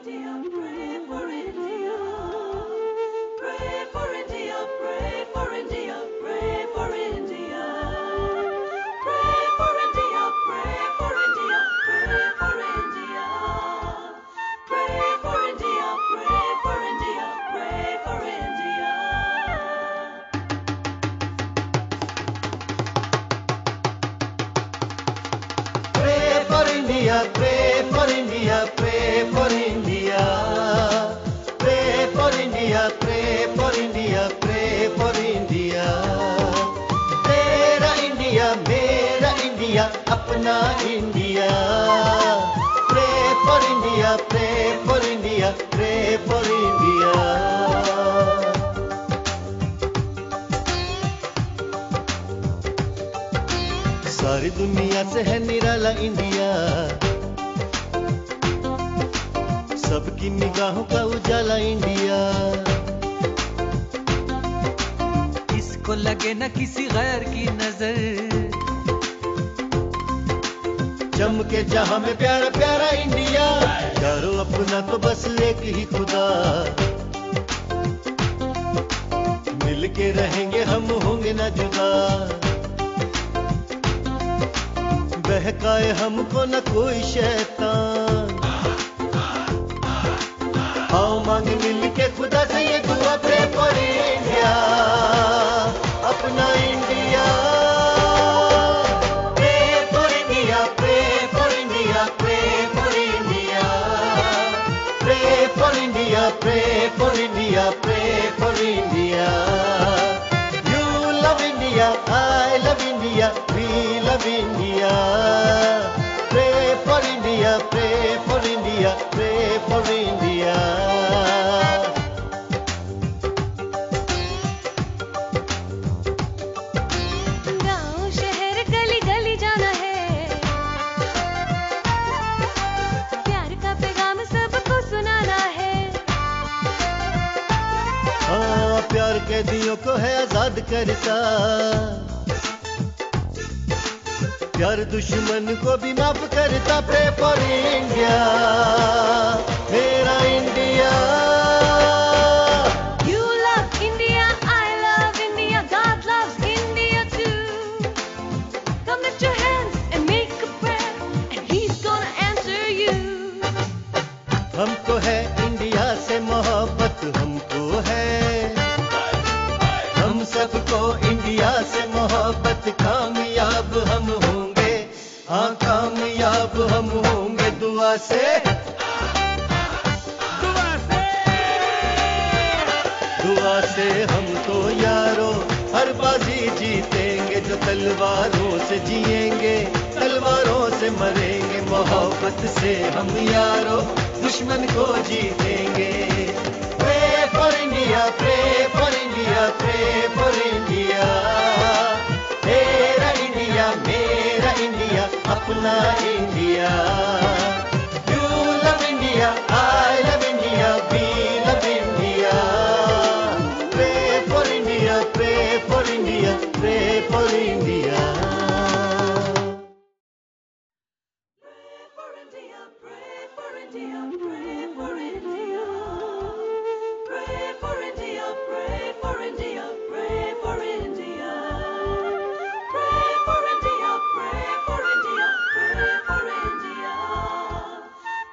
Pray for India, pray for India. Pray for India, pray for India, pray for India. Tera India, mera India, apna India. Pray for India, pray for India, pray for India. सारी दुनिया से है निराला India, सबकी निगाहों का उजाला India. इसको लगे न किसी गैर की नजर, चमके जहां में प्यारा प्यारा इंडिया। यारो अपना तो बस एक ही खुदा, मिलके रहेंगे हम होंगे ना जुदा। बहकाए हमको न कोई शैतान, आओ मांग मिल के खुदा से ये दुआ। प्रे फॉर इंडिया, अपना इंडिया। Pray for India, pray for India, pray for India. Pray for India, pray for India, pray for India. You love India, I love India, we love India. Pray for India, pray for India, pray for India. गाँव शहर गली गली जाना है, प्यार का पैगाम सबको सुनाना है। हाँ, प्यार कैदियों को है आजाद करता, प्यार दुश्मन को भी माफ करता। प्रे फॉर इंडिया, मेरा India. You love India, I love India, God loves India too. Come lift your hands and make a prayer, and He's gonna answer you. हमको है इंडिया से मोहब्बत, हमको है, हम सबको इंडिया से मोहब्बत। कामयाब हम होंगे, हाँ कामयाब हम होंगे दुआ से। दुआ से हम तो यारो हर बाजी जीतेंगे, जो तलवारों से जिएंगे तलवारों से मरेंगे। मोहब्बत से हम यारो दुश्मन को जीतेंगे। Pray for India, pray for India, pray for India. तेरा इंडिया, मेरा इंडिया, अपना India. You love India, I love India, we love India. Pray for India, pray for India, pray for India. Pray for India, pray for India, pray for India. Pray for India, pray for India, pray for India. Pray for India, pray for India, pray for India.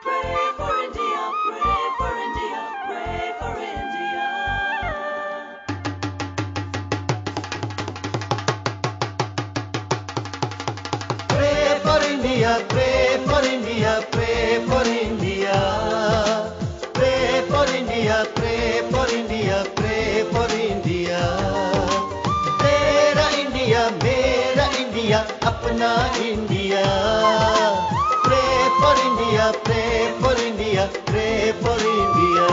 Pray for India, pray for India, pray for India. Pray for India, pray for India, pray for India. Pray for India, pray for India, pray for India. तेरा India, मेरा India, अपना India. Pray for India, pray for India, pray for India.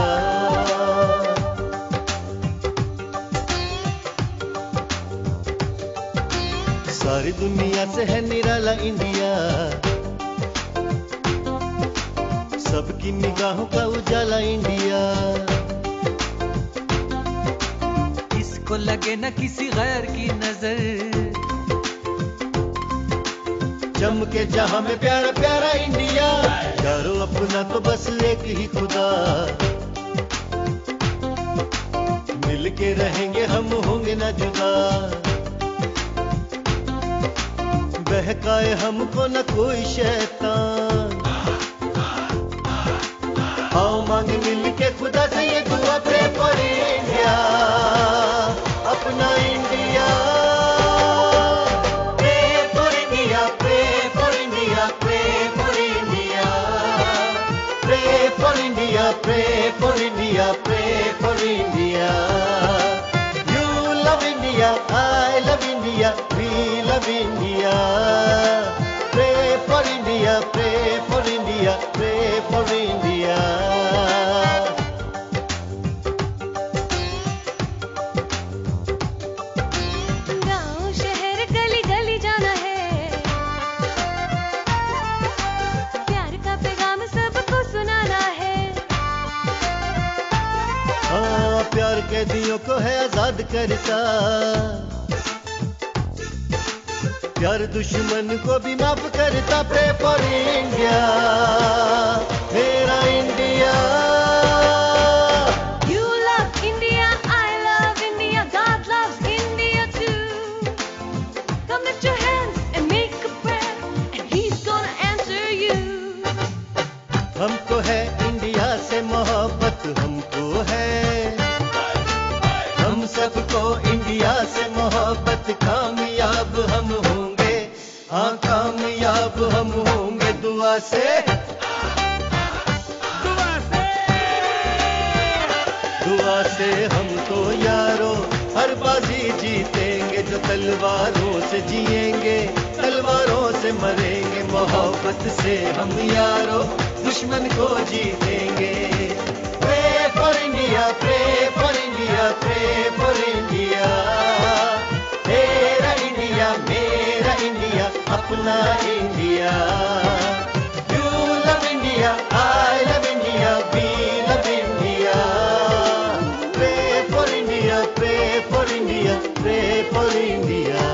सारी दुनिया से है निराला India, सबकी निगाहों का उजाला इंडिया। इसको लगे न किसी गैर की नजर, चमके जहां में प्यारा प्यारा इंडिया। यारो अपना तो बस एक ही खुदा, मिलके रहेंगे हम होंगे ना जुदा। बहकाए हमको न कोई शैतान, आओ मांगे मिलके खुदा से ये दुआ, प्रे फॉर इंडिया, अपना India. Pray for India, pray for India, pray for India. Pray for India, pray for India, pray for India. You love India, I love India, we love India. Pray for India, pray for India, pray for India. गाँव शहर गली गली जाना है, प्यार का पैगाम सबको सुनाना है। हाँ, प्यार कैदियों को है आजाद करता, प्यार दुश्मन को भी माफ करता। प्रे फॉर इंडिया, मेरा India. You love India, I love India, God loves India too. Come lift your hands and make a prayer, and He's gonna answer you. हमको है इंडिया से मोहब्बत, हमको है, हम सबको इंडिया से मोहब्बत। कामयाब हम होंगे, हाँ कामयाब हम होंगे दुआ से। दुआ से हम तो यारो हर बाजी जीतेंगे, जो तलवारों से जिएंगे तलवारों से मरेंगे। मोहब्बत से हम यारो दुश्मन को जीतेंगे। Pray for India, pray for India, pray for India. मेरा इंडिया, अपना India. You love India, I love India, we love India. Pray for India, pray for India, pray for India.